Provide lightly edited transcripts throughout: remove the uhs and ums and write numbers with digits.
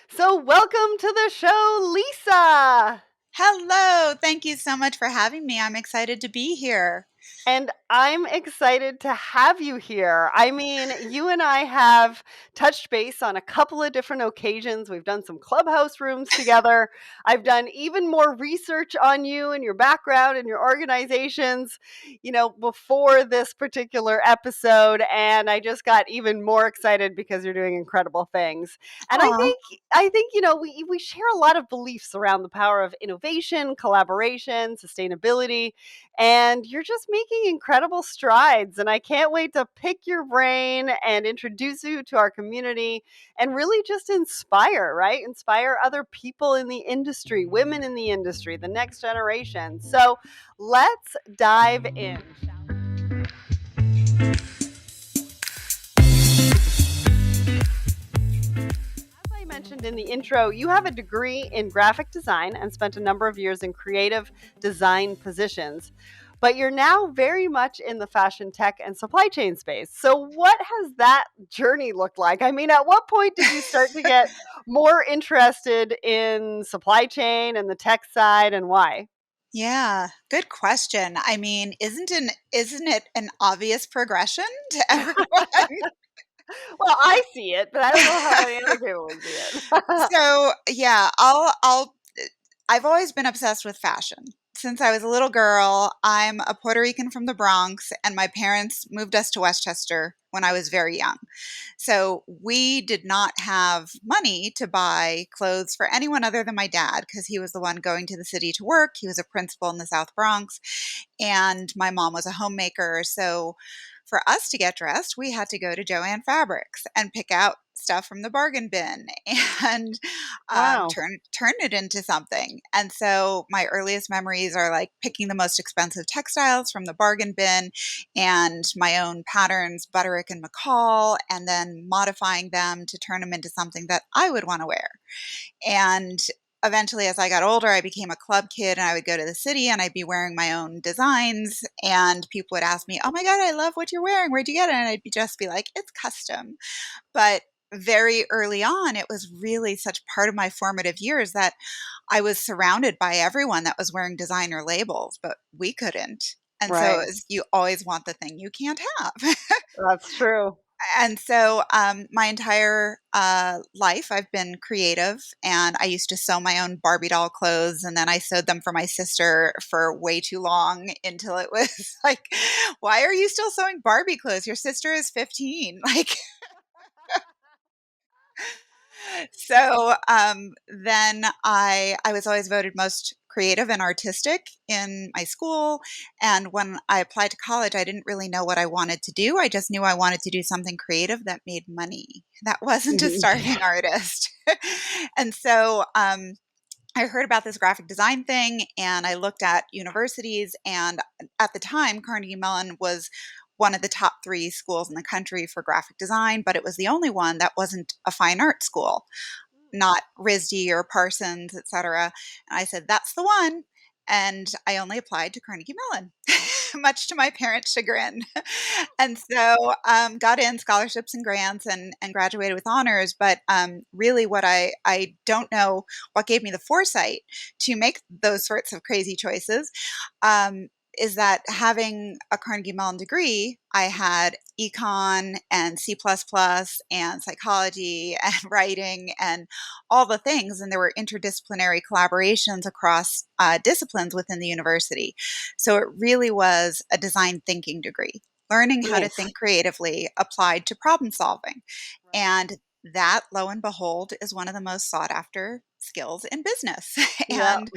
So, welcome to the show, Lisa. Hello. Thank you so much for having me. I'm excited to be here. And I'm excited to have you here. I mean, you and I have touched base on a couple of different occasions. We've done some clubhouse rooms together. I've done even more research on you and your background and your organizations, before this particular episode. And I just got even more excited because you're doing incredible things. And I Aw. think, I think, we share a lot of beliefs around the power of innovation, collaboration, sustainability, and you're just making incredible strides. And I can't wait to pick your brain and introduce you to our community and really just inspire, right? Inspire other people in the industry, women in the industry, the next generation. So let's dive in. As I mentioned in the intro, you have a degree in graphic design and spent a number of years in creative design positions, but you're now very much in the fashion tech and supply chain space. So, what has that journey looked like? I mean, at what point did you start to get more interested in supply chain and the tech side, and why? Yeah, good question. I mean, isn't it an obvious progression to everyone? Well, I see it, but I don't know how many other people would see it. So, yeah, I've always been obsessed with fashion. Since I was a little girl, I'm a Puerto Rican from the Bronx, and my parents moved us to Westchester when I was very young. So we did not have money to buy clothes for anyone other than my dad because he was the one going to the city to work. He was a principal in the South Bronx, and my mom was a homemaker. So for us to get dressed, we had to go to Joann Fabrics and pick out stuff from the bargain bin and Wow. turn it into something. And so my earliest memories are like picking the most expensive textiles from the bargain bin and my own patterns, Butterick and McCall, and then modifying them to turn them into something that I would want to wear. And eventually, as I got older, I became a club kid and I would go to the city and I'd be wearing my own designs. And people would ask me, "Oh my God, I love what you're wearing. Where'd you get it?" And just be like, "It's custom." But very early on, it was really such part of my formative years that I was surrounded by everyone that was wearing designer labels, but we couldn't. And so Right. it was, you always want the thing you can't have. That's true. And so my entire life, I've been creative, and I used to sew my own Barbie doll clothes, and then I sewed them for my sister for way too long until it was like, why are you still sewing Barbie clothes? Your sister is 15. Like, so then I was always voted most creative and artistic in my school. And when I applied to college, I didn't really know what I wanted to do. I just knew I wanted to do something creative that made money. That wasn't a starving artist. And so I heard about this graphic design thing and I looked at universities. And at the time, Carnegie Mellon was one of the top three schools in the country for graphic design, but it was the only one that wasn't a fine art school, not RISD or Parsons, et cetera. And I said, that's the one. And I only applied to Carnegie Mellon, much to my parents' chagrin. And so got in scholarships and grants and graduated with honors. But really, what I don't know what gave me the foresight to make those sorts of crazy choices. Is that having a Carnegie Mellon degree, I had econ and C++ and psychology and writing and all the things. And there were interdisciplinary collaborations across disciplines within the university. So it really was a design thinking degree, learning how to Nice. think creatively applied to problem solving. Right. And that, lo and behold, is one of the most sought after skills in business. Yeah. And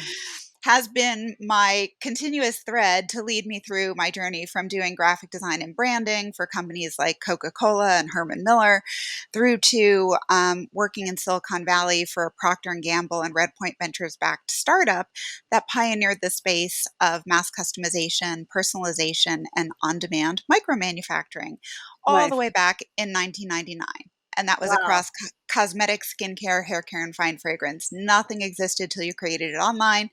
has been my continuous thread to lead me through my journey from doing graphic design and branding for companies like Coca-Cola and Herman Miller through to working in Silicon Valley for a Procter& and Gamble and Redpoint Ventures backed startup that pioneered the space of mass customization, personalization, and on-demand micromanufacturing all the Nice. way back in 1999. And that was Wow. across cosmetics, skincare, hair care, and fine fragrance. Nothing existed till you created it online.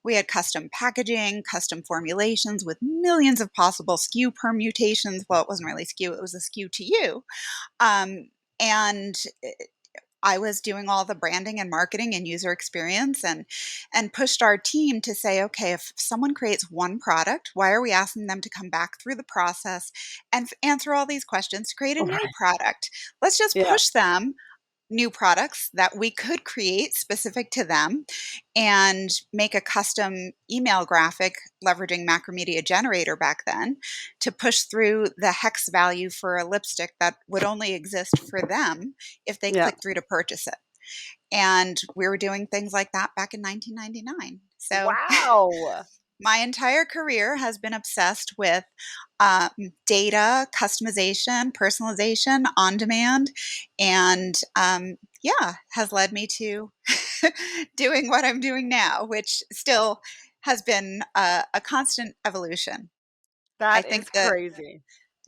We had custom packaging, custom formulations with millions of possible SKU permutations. Well, it wasn't really SKU, it was a SKU to you. And I was doing all the branding and marketing and user experience, and pushed our team to say, okay, if someone creates one product, why are we asking them to come back through the process and answer all these questions to create a new Right. product? Let's just Yeah. push them new products that we could create specific to them and make a custom email graphic leveraging Macromedia Generator back then to push through the hex value for a lipstick that would only exist for them if they Yeah. click through to purchase it. And we were doing things like that back in 1999. So Wow. my entire career has been obsessed with um, data, customization, personalization, on demand, and yeah, has led me to doing what I'm doing now, which still has been a constant evolution. I That is think that crazy.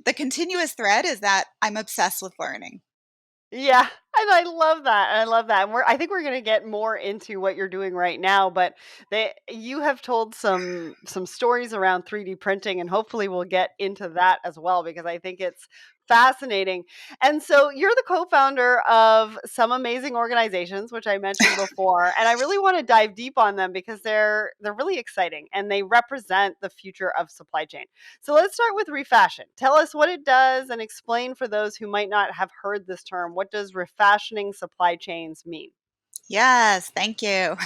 the continuous thread is that I'm obsessed with learning. Yeah, and I love that. I love that. And I think we're going to get more into what you're doing right now, but you have told some stories around 3D printing, and hopefully we'll get into that as well because I think it's fascinating. And so you're the co-founder of some amazing organizations which I mentioned before, and I really want to dive deep on them because they're really exciting and they represent the future of supply chain. So let's start with Refashion. Tell us what it does and explain for those who might not have heard this term. What does refashioning supply chains mean? Yes, thank you.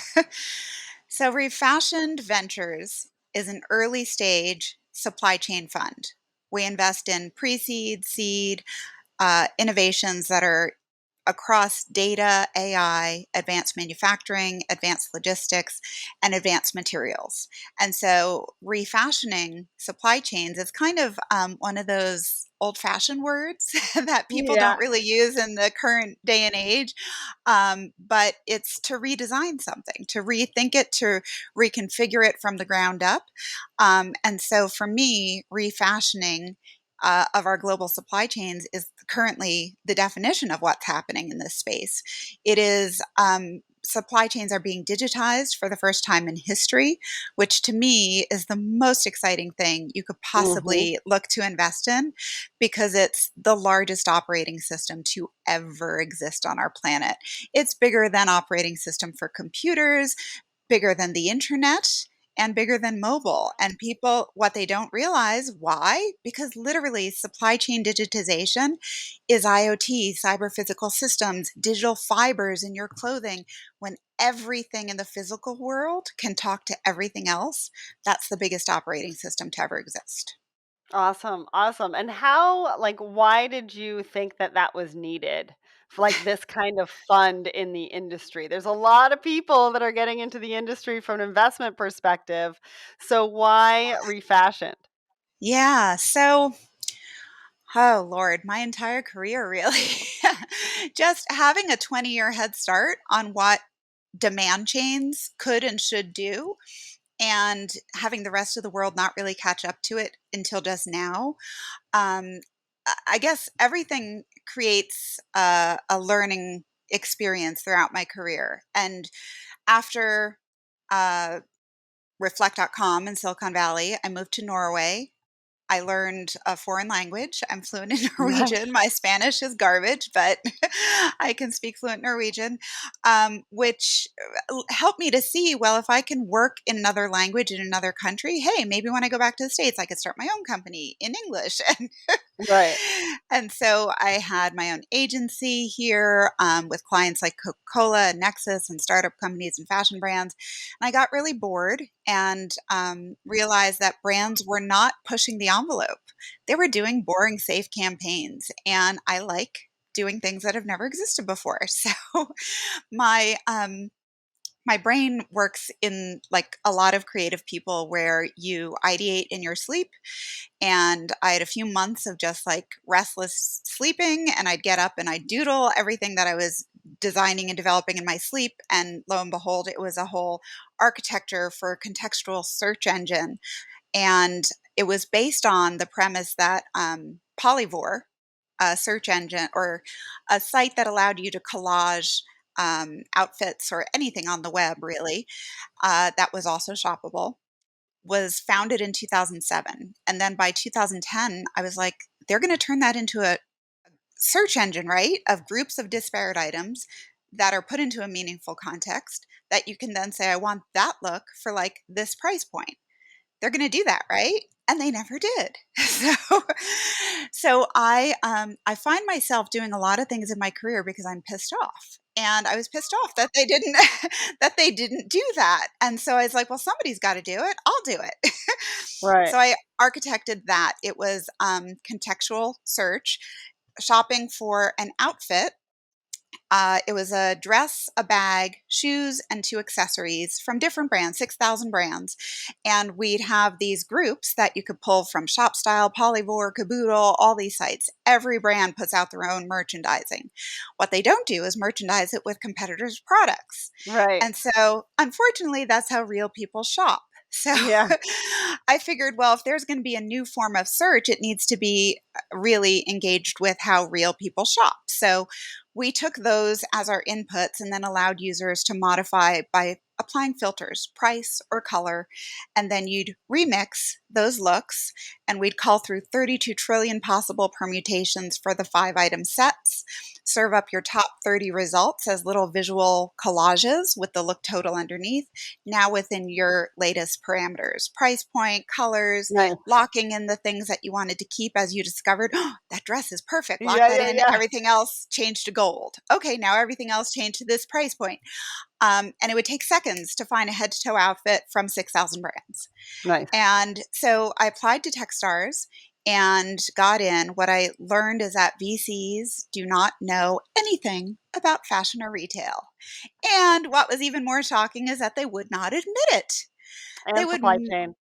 So, Refashioned Ventures is an early stage supply chain fund. We invest in pre seed, seed, innovations that are across data, AI, advanced manufacturing, advanced logistics, and advanced materials. And so, refashioning supply chains is kind of one of those old fashioned words that people Yeah. don't really use in the current day and age. But it's to redesign something, to rethink it, to reconfigure it from the ground up. And so, for me, refashioning of our global supply chains is currently the definition of what's happening in this space. It is supply chains are being digitized for the first time in history, which to me is the most exciting thing you could Hmm. possibly look to invest in because it's the largest operating system to ever exist on our planet. It's bigger than operating system for computers, bigger than the internet, and bigger than mobile. And people, what they don't realize, why? Because literally, supply chain digitization is IoT, cyber physical systems, digital fibers in your clothing. When everything in the physical world can talk to everything else, that's the biggest operating system to ever exist. Awesome. Awesome. And why did you think that that was needed? For like this kind of fund in the industry. There's a lot of people that are getting into the industry from an investment perspective. So why refashioned? Yeah. So, oh Lord, my entire career really. Just having a 20-year head start on what demand chains could and should do, and having the rest of the world not really catch up to it until just now. Um, I guess everything creates a learning experience throughout my career. And after uh, Reflect.com in Silicon Valley, I moved to Norway. I learned a foreign language. I'm fluent in Norwegian. Nice. My Spanish is garbage, but I can speak fluent Norwegian, which helped me to see, well, if I can work in another language in another country, hey, maybe when I go back to the States, I could start my own company in English. Right. And so I had my own agency here with clients like Coca Cola and Nexus and startup companies and fashion brands. And I got really bored and realized that brands were not pushing the envelope. They were doing boring, safe campaigns. And I like doing things that have never existed before. So my my brain works in like a lot of creative people where you ideate in your sleep, and I had a few months of just like restless sleeping, and I'd get up and I'd doodle everything that I was designing and developing in my sleep. And lo and behold, it was a whole architecture for a contextual search engine. And it was based on the premise that Polyvore, a search engine or a site that allowed you to collage outfits or anything on the web, really, that was also shoppable, was founded in 2007. And then by 2010, I was like, they're going to turn that into a search engine, right? Of groups of disparate items. that are put into a meaningful context that you can then say, I want that look for like this price point. They're going to do that, right? And they never did. So I find myself doing a lot of things in my career because I'm pissed off. And I was pissed off that they didn't that they didn't do that. And so I was like, well, somebody's got to do it. I'll do it. Right. So I architected that. It was contextual search, shopping for an outfit. It was a dress, a bag, shoes, and 2 accessories from different brands, 6,000 brands. And we'd have these groups that you could pull from ShopStyle, Polyvore, Caboodle, all these sites. Every brand puts out their own merchandising. What they don't do is merchandise it with competitors' products. Right. And so, unfortunately, that's how real people shop. So Yeah. I figured, well, if there's going to be a new form of search, it needs to be really engaged with how real people shop. So we took those as our inputs and then allowed users to modify by applying filters, price or color, and then you'd remix those looks and we'd call through 32 trillion possible permutations for the 5 item sets, serve up your top 30 results as little visual collages with the look total underneath, now within your latest parameters, price point, colors, Nice. locking in the things that you wanted to keep as you discovered, oh, that dress is perfect. Lock Yeah, that yeah, in. yeah. Everything else changed to gold. Okay, now everything else changed to this price point. And it would take seconds to find a head to toe outfit from 6,000 brands. Nice. And so I applied to Techstars and got in. What I learned is that VCs do not know anything about fashion or retail. And what was even more shocking is that they would not admit it. They And would supply chain. and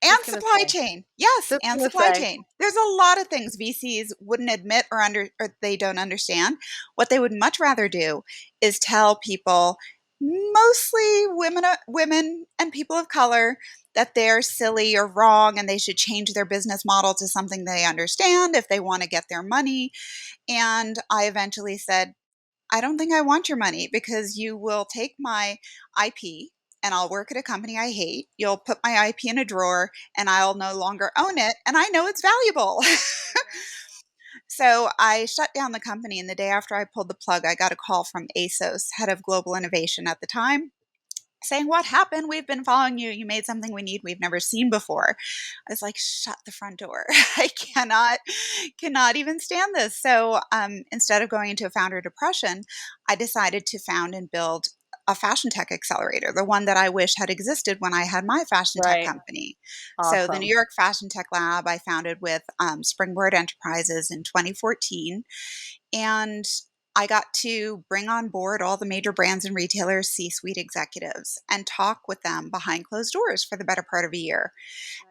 Just gonna supply say. chain. Yes, Just and gonna supply say. chain. There's a lot of things VCs wouldn't admit or they don't understand. What they would much rather do is tell people, mostly women and people of color, that they're silly or wrong and they should change their business model to something they understand if they want to get their money. And I eventually said, I don't think I want your money because you will take my IP and I'll work at a company I hate. You'll put my IP in a drawer and I'll no longer own it. And I know it's valuable. So I shut down the company. And the day after I pulled the plug, I got a call from ASOS, head of global innovation at the time, saying, what happened? We've been following you. You made something we've never seen before. I was like, shut the front door. I cannot even stand this. So instead of going into a founder depression, I decided to found and build a fashion tech accelerator, the one that I wish had existed when I had my fashion tech Right. company. So the New Awesome. York Fashion Tech Lab I founded with Springboard Enterprises in 2014. And I got to bring on board all the major brands and retailers, C-suite executives, and talk with them behind closed doors for the better part of a year.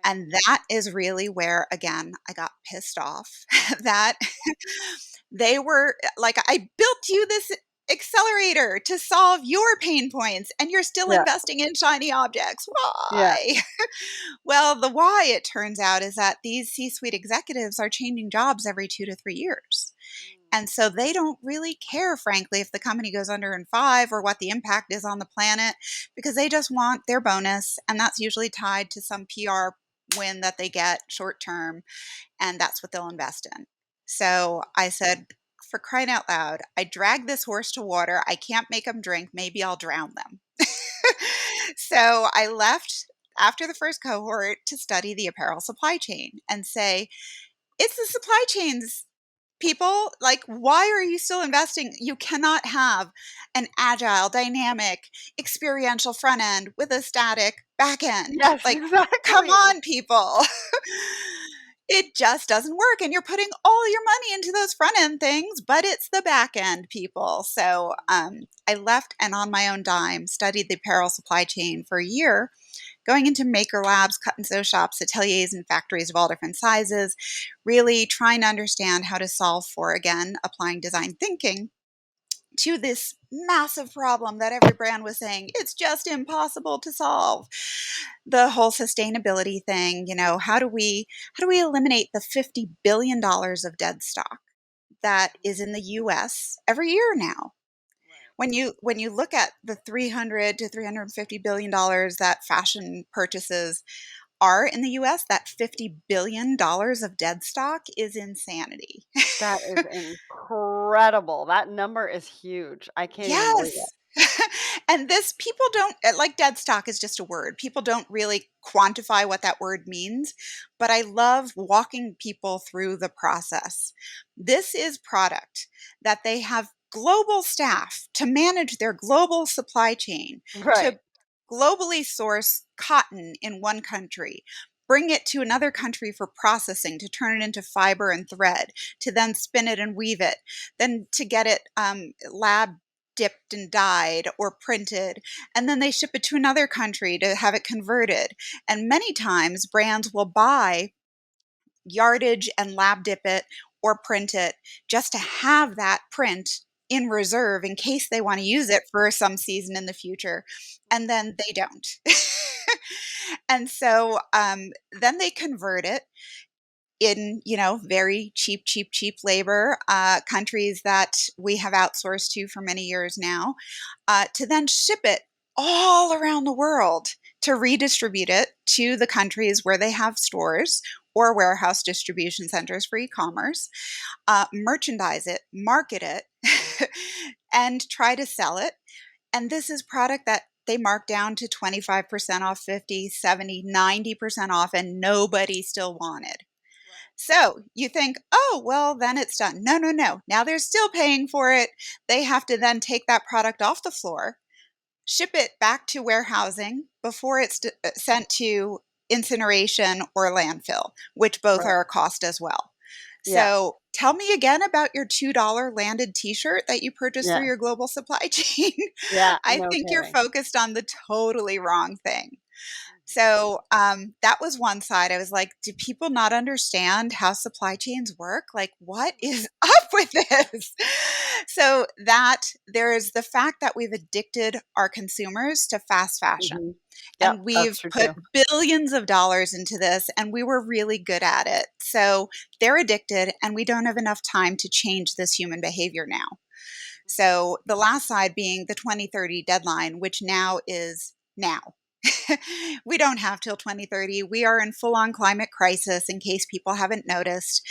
And that is really where, again, I got pissed off that they were like, I built you this accelerator to solve your pain points, and you're still Yeah. investing in shiny objects. Yeah. Why? Well, the why, it turns out, is that these C-suite executives are changing jobs every 2 to 3 years. And so they don't really care, frankly, if the company goes under in 5 or what the impact is on the planet, because they just want their bonus. And that's usually tied to some PR win that they get short term. And that's what they'll invest in. So I said, for crying out loud, I dragged this horse to water. I can't make them drink. Maybe I'll drown them. So I left after the first cohort to study the apparel supply chain and say, it's the supply chains, people. Like, why are you still investing? You cannot have an agile, dynamic, experiential front end with a static back end. Yes, Like, come exactly. on, people. It just doesn't work. And you're putting all your money into those front end things, but it's the back end, people. So I left and on my own dime studied the apparel supply chain for a year, going into maker labs, cut and sew shops, ateliers, and factories of all different sizes, really trying to understand how to solve for, again, applying design thinking to this massive problem that every brand was saying it's just impossible to solve. The whole sustainability thing, how do we eliminate the $50 billion of dead stock that is in the US every year now? When you look at the 300 to 350 billion dollars that fashion purchases, are in the US, that $50 billion of dead stock is insanity. That is incredible. That number is huge. I can't even believe it. Yes. And this people don't like dead stock is just a word. People don't really quantify what that word means, but I love walking people through the process. This is product that they have global staff to manage their global supply chain, Right, to globally source cotton in one country, bring it to another country for processing to turn it into fiber and thread, to then spin it and weave it, then to get it lab dipped and dyed or printed, and then they ship it to another country to have it converted. And many times brands will buy yardage and lab dip it or print it just to have that print in reserve in case they want to use it for some season in the future. And then they don't. And so then they convert it in, very cheap labor, countries that we have outsourced to for many years now, to then ship it all around the world to redistribute it to the countries where they have stores or warehouse distribution centers for e-commerce, merchandise it, market it, and try to sell it. And this is product that they mark down to 25% off, 50, 70, 90% off, and nobody still wanted. right, So you think, oh, well, then it's done. No, no, no. Now they're still paying for it. They have to then take that product off the floor, ship it back to warehousing before it's sent to incineration or landfill, which both right. are a cost as well. Yeah, So tell me again about your $2 landed t-shirt that you purchased through yeah, your global supply chain. yeah, I no think you're kidding. focused on the totally wrong thing. Mhm. So that was one side. I was like, do people not understand how supply chains work? Like, what is up with this? So that there is the fact that we've addicted our consumers to fast fashion. Mhm. Yep, And that's we've true put too. billions of dollars into this, and we were really good at it. So they're addicted, and we don't have enough time to change this human behavior now. Mhm. So the last side being the 2030 deadline, which now is now. We don't have till 2030. We are in full on climate crisis, in case people haven't noticed.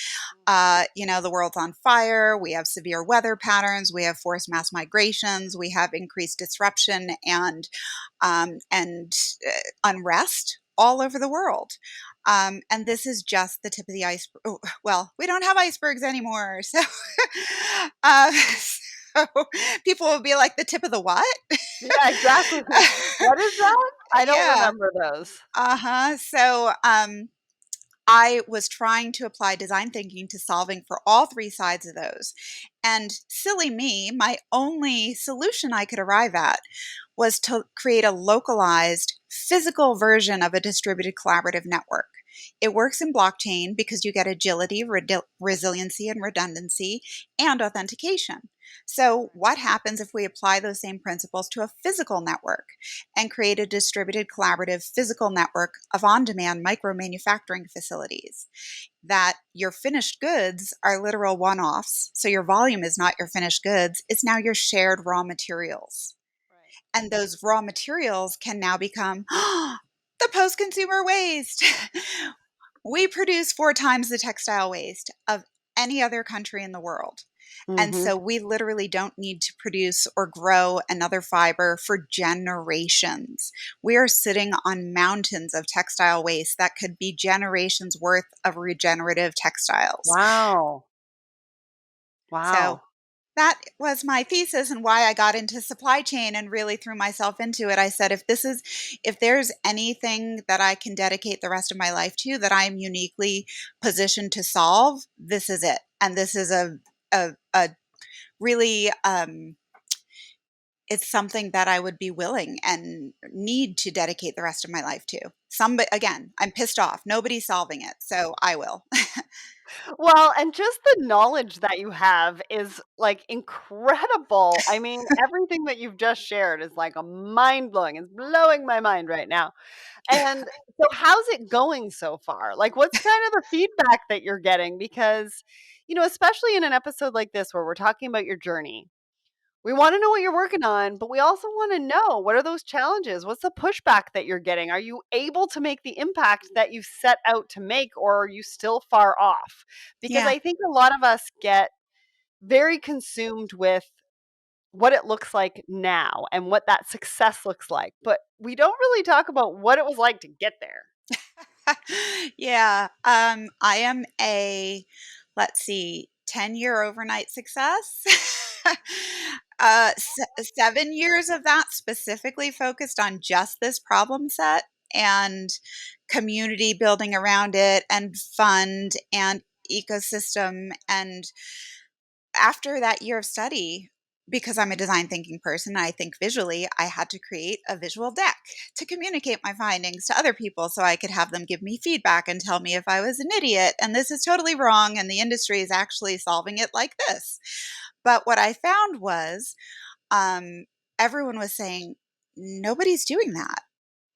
The world's on fire. We have severe weather patterns. We have forced mass migrations. We have increased disruption and unrest all over the world. And this is just the tip of the iceberg. Oh, well, we don't have icebergs anymore. So, uh, so people will be like, the tip of the what? Yeah, exactly. What is that? I don't Yeah. remember those. Uh-huh. So, I was trying to apply design thinking to solving for all three sides of those. And silly me, my only solution I could arrive at was to create a localized physical version of a distributed collaborative network. It works in blockchain because you get agility, resiliency, and redundancy, and authentication. So, what happens if we apply those same principles to a physical network and create a distributed collaborative physical network of on demand micro manufacturing facilities? That your finished goods are literal one offs. So, your volume is not your finished goods, it's now your shared raw materials. Right. And those raw materials can now become the post consumer waste. We produce 4 times the textile waste of any other country in the world. And Mhm. so we literally don't need to produce or grow another fiber for generations. We are sitting on mountains of textile waste that could be generations worth of regenerative textiles. Wow. So Wow. that was my thesis and why I got into supply chain and really threw myself into it. I said, if there's anything that I can dedicate the rest of my life to that I'm uniquely positioned to solve, this is it. And this is a really, it's something that I would be willing and need to dedicate the rest of my life to. Again, I'm pissed off. Nobody's solving it. So I will. Well, and just the knowledge that you have is, like, incredible. I mean, everything that you've just shared is, like, a mind-blowing. It's blowing my mind right now. And so how's it going so far? Like, what's kind of the feedback that you're getting? Because, especially in an episode like this where we're talking about your journey, We want to know what you're working on, but we also want to know, what are those challenges? What's the pushback that you're getting? Are you able to make the impact that you set out to make, or are you still far off? Because Yeah. I think a lot of us get very consumed with what it looks like now and what that success looks like, but we don't really talk about what it was like to get there. Yeah. I am a, let's see, 10-year overnight success. 7 years of that specifically focused on just this problem set and community building around it and fund and ecosystem. And after that year of study, because I'm a design thinking person and I think visually, I had to create a visual deck to communicate my findings to other people so I could have them give me feedback and tell me if I was an idiot and this is totally wrong and the industry is actually solving it like this. But what I found was um, everyone was saying, nobody's doing that.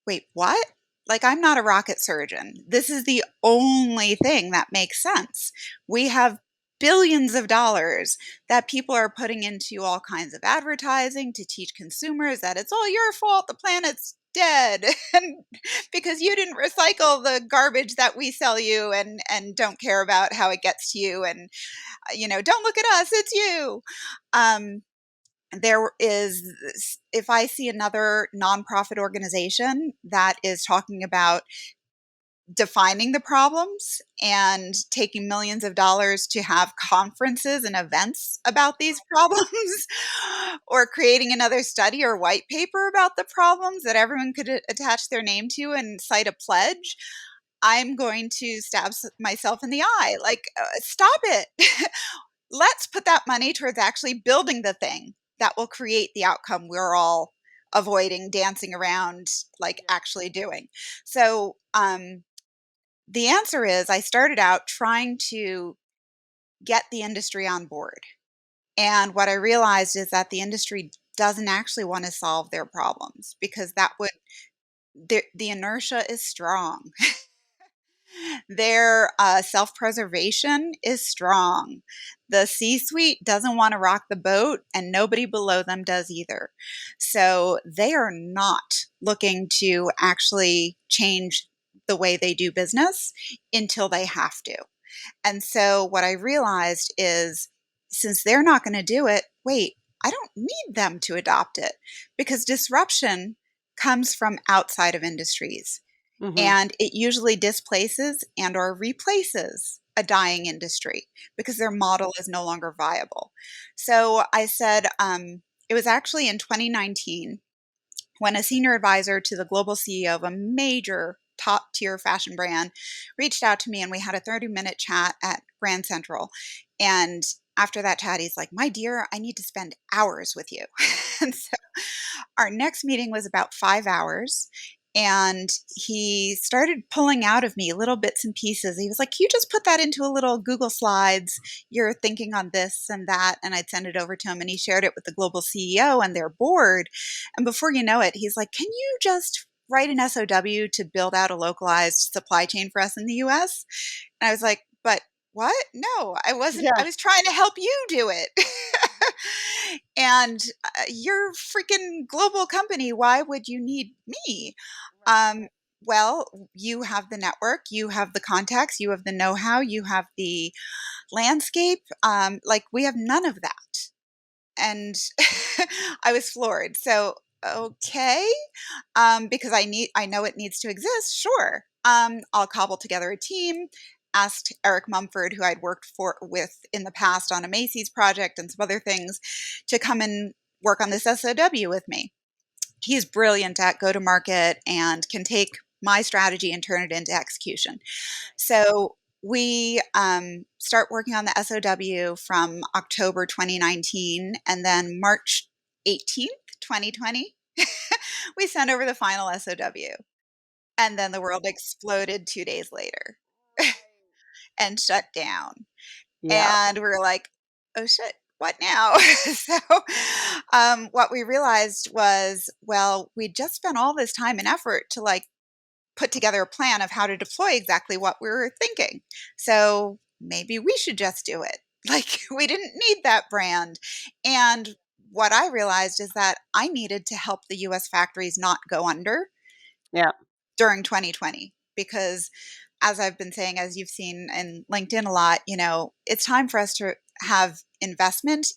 Wait, what? Like, I'm not a rocket surgeon. This is the only thing that makes sense. We have billions of dollars that people are putting into all kinds of advertising to teach consumers that it's all your fault, the planet's dead, and because you didn't recycle the garbage that we sell you and don't care about how it gets to you, and don't look at us, it's you. Um, there is, if I see another nonprofit organization that is talking about defining the problems and taking millions of dollars to have conferences and events about these problems, or creating another study or white paper about the problems that everyone could attach their name to and cite a pledge, I'm going to stab myself in the eye. Like, stop it. Let's put that money towards actually building the thing that will create the outcome we're all avoiding, dancing around, like Yeah. actually doing. So, the answer is I started out trying to get the industry on board. And what I realized is that the industry doesn't actually want to solve their problems because that would, the inertia is strong. Their self preservation is strong. The C suite doesn't want to rock the boat, and nobody below them does either. So they are not looking to actually change the way they do business until they have to. And so what I realized is, since they're not going to do it, wait, I don't need them to adopt it, because disruption comes from outside of industries, Mhm. and it usually displaces and or replaces a dying industry because their model is no longer viable. So I said, it was actually in 2019 when a senior advisor to the global CEO of a major top tier fashion brand reached out to me, and we had a 30-minute chat at Grand Central. And after that chat, he's like, my dear, I need to spend hours with you. And so our next meeting was about 5 hours. And he started pulling out of me little bits and pieces. He was like, you just put that into a little Google Slides. You're thinking on this and that. And I'd send it over to him, and he shared it with the global CEO and their board. And before you know it, he's like, can you just write an SOW to build out a localized supply chain for us in the US? And I was like, but what? No, I wasn't. I Yeah. was trying to help you do it. And you're a freaking global company. Why would you need me? Um, well, you have the network, you have the contacts, you have the know how, you have the landscape. Like, we have none of that. And I was floored. So, okay, because I know it needs to exist. Sure, I'll cobble together a team. Asked Eric Mumford, who I'd worked with in the past on a Macy's project and some other things, to come and work on this SOW with me. He's brilliant at go to market and can take my strategy and turn it into execution. So we start working on the SOW from October 2019, and then March 18th, 2020, we sent over the final SOW. And then the world exploded 2 days later and shut down. Yeah. And we were like, oh shit, what now? So, what we realized was, well, we just spent all this time and effort to like put together a plan of how to deploy exactly what we were thinking. So maybe we should just do it. Like, we didn't need that brand. And what I realized is that I needed to help the US factories not go under Yeah. during 2020 because, as I've been saying, as you've seen in LinkedIn a lot, it's time for us to have investment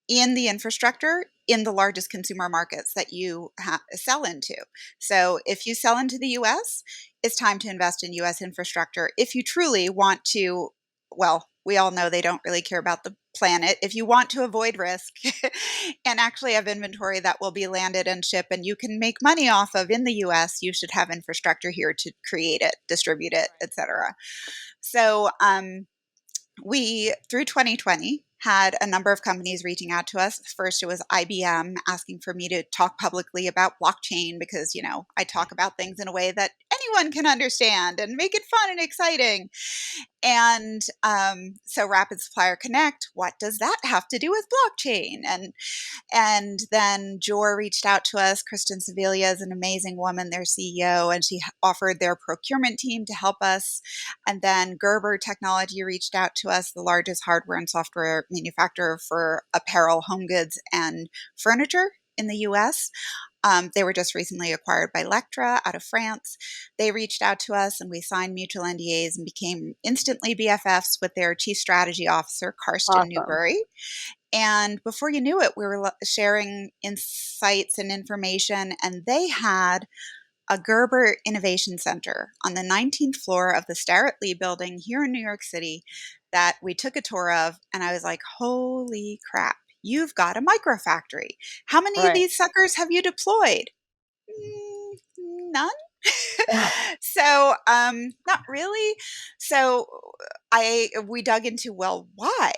in the infrastructure in the largest consumer markets that you sell into. So if you sell into the US, it's time to invest in US infrastructure. If you truly want to, well, we all know they don't really care about the planet. If you want to avoid risk and actually have inventory that will be landed and shipped and you can make money off of in the US, you should have infrastructure here to create it, distribute it, etc. So, we, through 2020, had a number of companies reaching out to us. First, it was IBM asking for me to talk publicly about blockchain because, I talk about things in a way that anyone can understand and make it fun and exciting. And so Rapid Supplier Connect, what does that have to do with blockchain? And then Jor reached out to us. Kristen Sevilla is an amazing woman, their CEO, and she offered their procurement team to help us. And then Gerber Technology reached out to us, the largest hardware and software manufacturer for apparel, home goods, and furniture in the US. They were just recently acquired by Lectra out of France. They reached out to us and we signed mutual NDAs and became instantly BFFs with their chief strategy officer, Karsten Awesome. Newbury. And before you knew it, we were sharing insights and information, and they had a Gerber Innovation Center on the 19th floor of the Starrett Lee building here in New York City that we took a tour of. And I was like, holy crap, you've got a microfactory. How many of Right. these suckers have you deployed? None. So, not really. So, we dug into, well, why?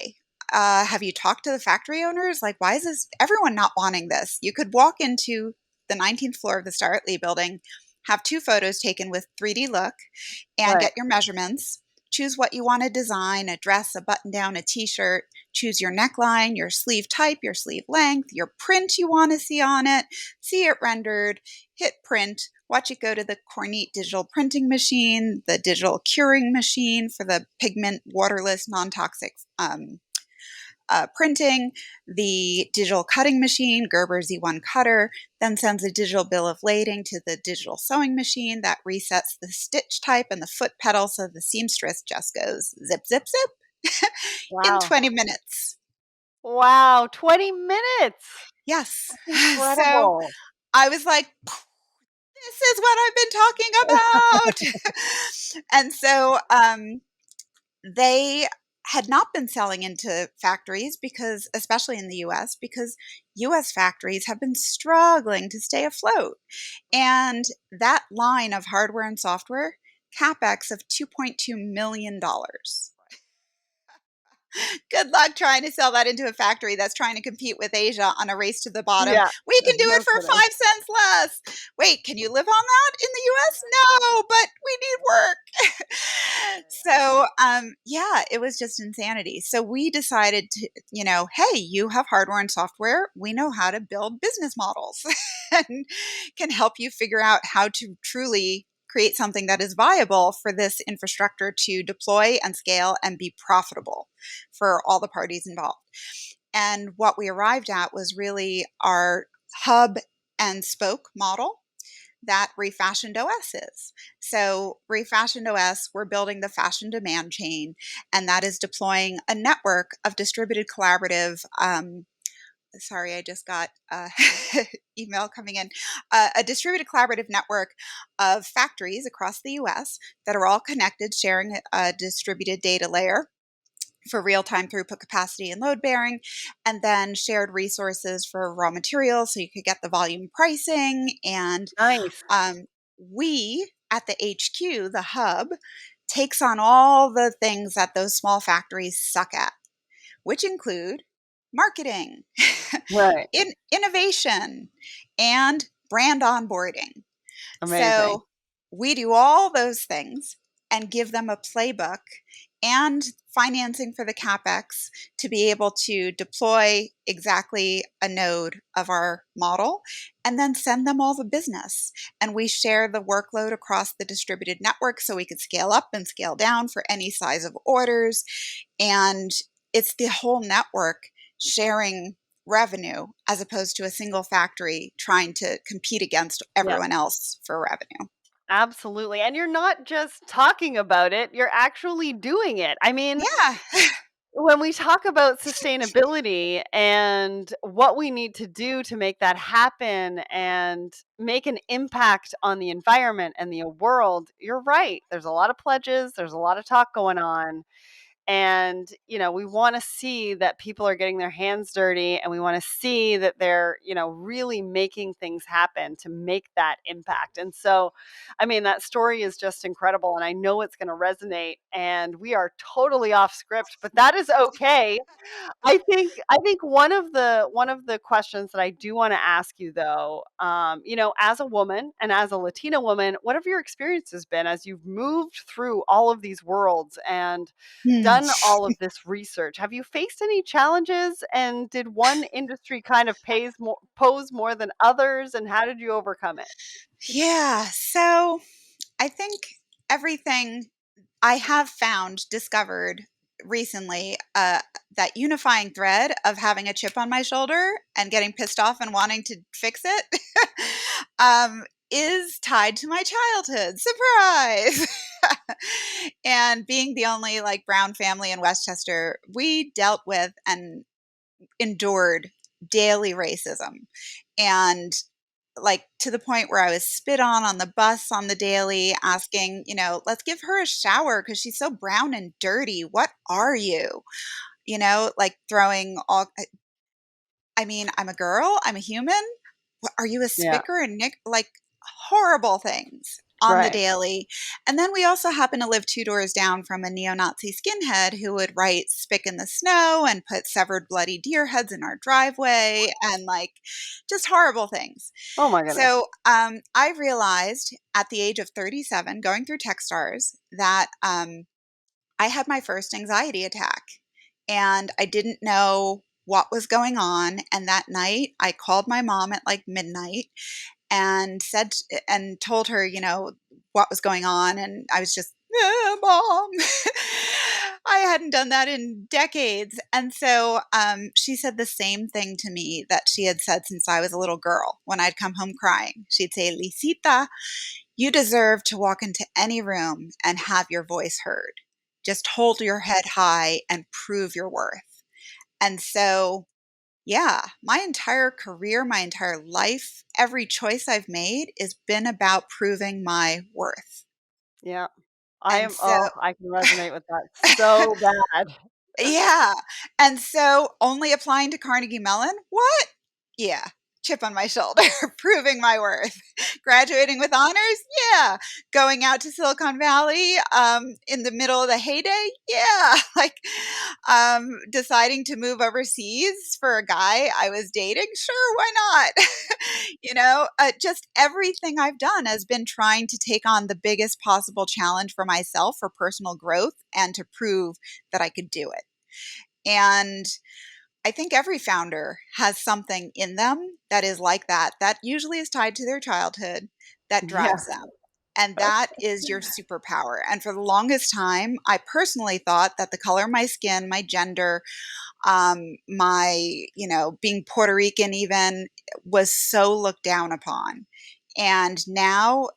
Have you talked to the factory owners? Like, why is this everyone not wanting this? You could walk into the 19th floor of the Starrett Lee building, have 2 photos taken with 3D look, and Right. get your measurements. Choose what you want to design, a dress, a button down, a t-shirt. Choose your neckline, your sleeve type, your sleeve length, your print you want to see on it. See it rendered, hit print, watch it go to the Kornit digital printing machine, the digital curing machine for the pigment waterless non-toxic printing, the digital cutting machine, Gerber Z1 cutter, then sends a digital bill of lading to the digital sewing machine that resets the stitch type and the foot pedal so the seamstress just goes zip, zip, zip in Wow. 20 minutes. Wow. 20 minutes. Yes. That's So incredible. I was like, this is what I've been talking about. And so they had not been selling into factories because, especially in the US, because US factories have been struggling to stay afloat. And that line of hardware and software, capex of $2.2 million. Good luck trying to sell that into a factory that's trying to compete with Asia on a race to the bottom. Yeah. We can do it No for kidding. 5 cents less. Wait, can you live on that in the US? No, but we need work. So, yeah, it was just insanity. So we decided to, hey, you have hardware and software. We know how to build business models and can help you figure out how to truly create something that is viable for this infrastructure to deploy and scale and be profitable for all the parties involved. And what we arrived at was really our hub and spoke model that Refashioned OS is. So, Refashioned OS, we're building the fashion demand chain, and that is deploying a network of distributed collaborative. Sorry, I just got email coming in. A distributed collaborative network of factories across the US that are all connected, sharing a distributed data layer for real-time throughput capacity and load bearing, and then shared resources for raw materials so you could get the volume pricing. And Nice. we at the HQ, the hub, takes on all the things that those small factories suck at, which include marketing, Right. innovation, and brand onboarding. Amazing. So we do all those things and give them a playbook and financing for the capex to be able to deploy exactly a node of our model and then send them all the business. And we share the workload across the distributed network so we could scale up and scale down for any size of orders. And it's the whole network sharing revenue as opposed to a single factory trying to compete against Yeah. everyone else for revenue. Absolutely. And you're not just talking about it, you're actually doing it. I mean, Yeah. when we talk about sustainability and what we need to do to make that happen and make an impact on the environment and the world, you're right. There's a lot of pledges, there's a lot of talk going on. And, we want to see that people are getting their hands dirty, and we want to see that they're, really making things happen to make that impact. And so, I mean, that story is just incredible. And I know it's going to resonate. And we are totally off script, but that is okay. I think one of the questions that I do want to ask you though, as a woman and as a Latina woman, what have your experiences been as you've moved through all of these worlds and Hmm. done all of this research? Have you faced any challenges, and did one industry kind of pose more than others, and how did you overcome it? Yeah. So I think everything I have discovered recently, that unifying thread of having a chip on my shoulder and getting pissed off and wanting to fix it um, is tied to my childhood. Surprise! And being the only like brown family in Westchester, we dealt with and endured daily racism. And like to the point where I was spit on the bus on the daily, asking, let's give her a shower because she's so brown and dirty. What are you? Like throwing all, I mean, I'm a girl, I'm a human. What, are you a Yeah, spicker and nick? Like horrible things on the right. daily. And then we also happen to live two doors down from a neo Nazi skinhead who would write spick in the snow and put severed bloody deer heads in our driveway and like just horrible things. Oh my goodness. So I realized at the age of 37, going through Techstars, that I had my first anxiety attack and I didn't know what was going on. And that night, I called my mom at like midnight and told her, what was going on. And I was just, Mom. I hadn't done that in decades. And so she said the same thing to me that she had said since I was a little girl when I'd come home crying. She'd say, Lisita, you deserve to walk into any room and have your voice heard. Just hold your head high and prove your worth. And so, yeah, my entire career, my entire life, every choice I've made has been about proving my worth. Yeah. And so, I can resonate with that so bad. yeah. And so only applying to Carnegie Mellon? What? Yeah. Chip on my shoulder, proving my worth. Graduating with honors? Yeah. Going out to Silicon Valley in the middle of the heyday? Yeah. Like deciding to move overseas for a guy I was dating? Sure, why not? Just everything I've done has been trying to take on the biggest possible challenge for myself for personal growth and to prove that I could do it. And I think every founder has something in them that is like that, that usually is tied to their childhood that Yeah. drives them. And that is your superpower. And for the longest time, I personally thought that the color of my skin, my gender, my, being Puerto Rican even was so looked down upon. And now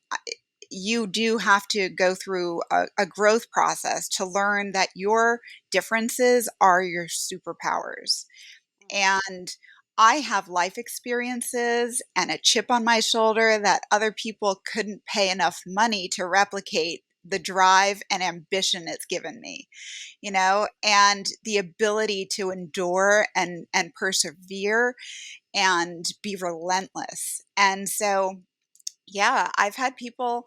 you do have to go through a growth process to learn that your differences are your superpowers. And I have life experiences and a chip on my shoulder that other people couldn't pay enough money to replicate the drive and ambition it's given me, and the ability to endure and persevere and be relentless. And so, yeah, I've had people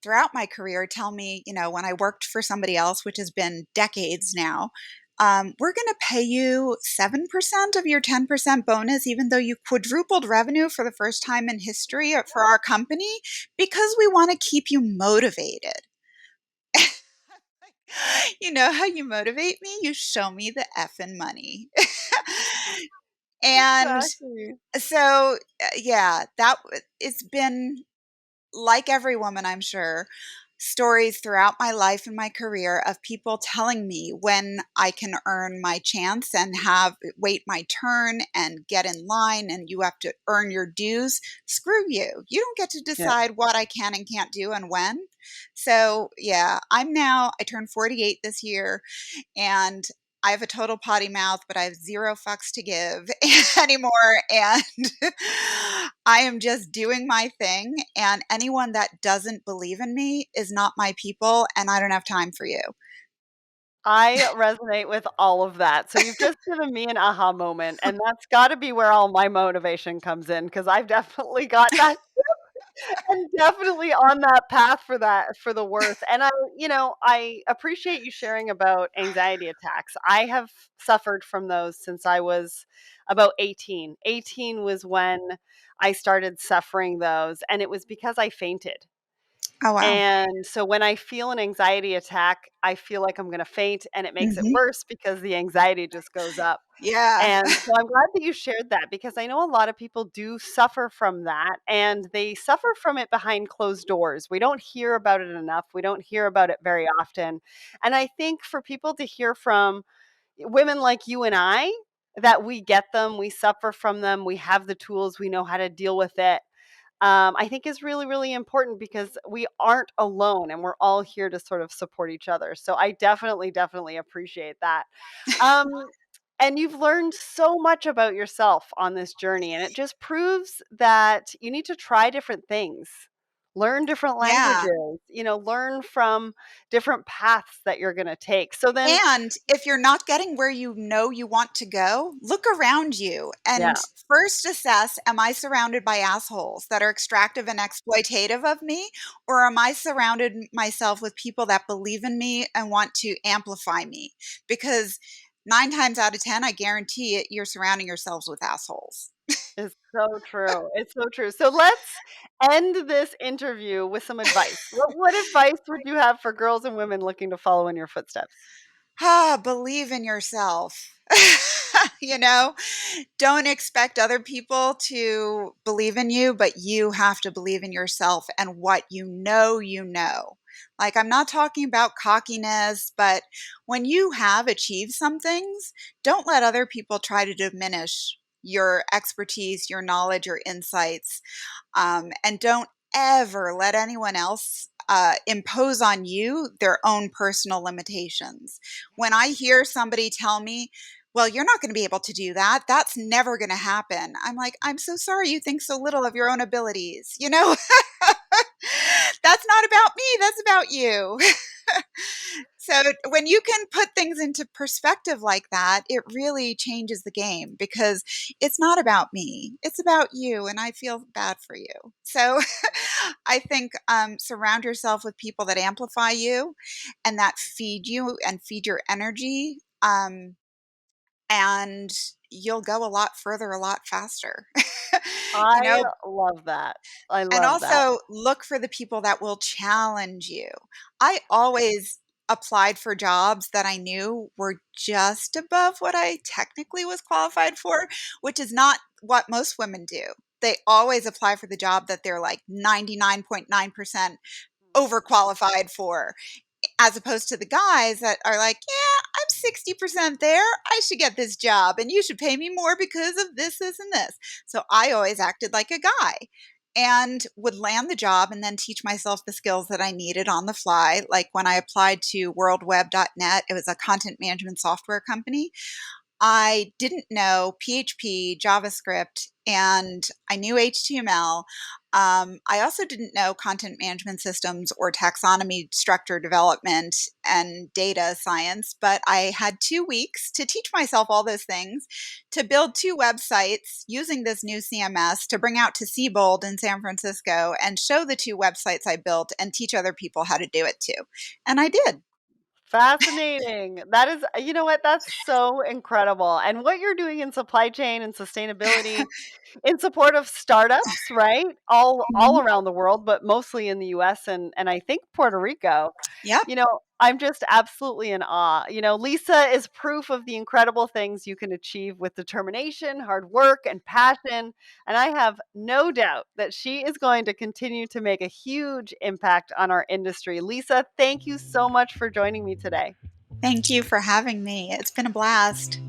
throughout my career tell me, when I worked for somebody else, which has been decades now, we're going to pay you 7% of your 10% bonus, even though you quadrupled revenue for the first time in history for our company, because we want to keep you motivated. You know how you motivate me? You show me the effing money. And Exactly. yeah, it's been like every woman, I'm sure. stories throughout my life and my career of people telling me when I can earn my chance and have wait my turn and get in line and you have to earn your dues. Screw you. You don't get to Yeah. decide what I can and can't do and when. So, yeah, I turned 48 this year, and I have a total potty mouth, but I have zero fucks to give anymore. And I am just doing my thing. And anyone that doesn't believe in me is not my people. And I don't have time for you. I resonate with all of that. So you've just given me an aha moment, and that's gotta be where all my motivation comes in, because 'cause I've definitely got that and definitely on that path for that for the worst. And I appreciate you sharing about anxiety attacks. I have suffered from those since I was about 18. 18 was when I started suffering those, and it was because I fainted. Oh, wow. And so when I feel an anxiety attack, I feel like I'm gonna faint, and it makes it Hmm. worse because the anxiety just goes up. Yeah. And so I'm glad that you shared that, because I know a lot of people do suffer from that, and they suffer from it behind closed doors. We don't hear about it enough. We don't hear about it very often. And I think for people to hear from women like you and I, that we get them, we suffer from them, we have the tools, we know how to deal with it, I think is really, really important, because we aren't alone and we're all here to sort of support each other. So I definitely, definitely appreciate that. Um, and you've learned so much about yourself on this journey, and it just proves that you need to try different things, learn different Yeah. languages, learn from different paths that you're going to take. So then, And if you're not getting where you know you want to go, look around you and yeah, first assess, am I surrounded by assholes that are extractive and exploitative of me? Or am I surrounded myself with people that believe in me and want to amplify me? Because 9 times out of 10, I guarantee it, you're surrounding yourselves with assholes. it's so true. It's so true. So let's end this interview with some advice. What advice would you have for girls and women looking to follow in your footsteps? Believe in yourself. you know, don't expect other people to believe in you, but you have to believe in yourself and what you know, you know. Like, I'm not talking about cockiness, but when you have achieved some things, don't let other people try to diminish your expertise, your knowledge, your insights. And don't ever let anyone else impose on you their own personal limitations. When I hear somebody tell me, well, you're not going to be able to do that. That's never going to happen. I'm like, I'm so sorry you think so little of your own abilities. That's not about me. That's about you. So when you can put things into perspective like that, it really changes the game because it's not about me. It's about you. And I feel bad for you. So I think surround yourself with people that amplify you and that feed you and feed your energy. And you'll go a lot further, a lot faster. you I know, love that. I and love that. also look for the people that will challenge you. I always applied for jobs that I knew were just above what I technically was qualified for, which is not what most women do. They always apply for the job that they're like 99.9% overqualified for, as opposed to the guys that are like, yeah, I'm 60% there. I should get this job and you should pay me more because of this, this, and this. So I always acted like a guy and would land the job and then teach myself the skills that I needed on the fly. Like when I applied to worldweb.net, it was a content management software company. I didn't know PHP, JavaScript, and I knew HTML. I also didn't know content management systems or taxonomy, structure development, and data science, but I had 2 weeks to teach myself all those things, to build 2 websites using this new CMS to bring out to Siebold in San Francisco and show the 2 websites I built and teach other people how to do it too. And I did. Fascinating. That is, you know what? That's so incredible. And what you're doing in supply chain and sustainability in support of startups, right? All Mhm. around the world, but mostly in the US and I think Puerto Rico. Yep. You know, I'm just absolutely in awe. Lisa is proof of the incredible things you can achieve with determination, hard work, and passion. And I have no doubt that she is going to continue to make a huge impact on our industry. Lisa, thank you so much for joining me today. Thank you for having me. It's been a blast.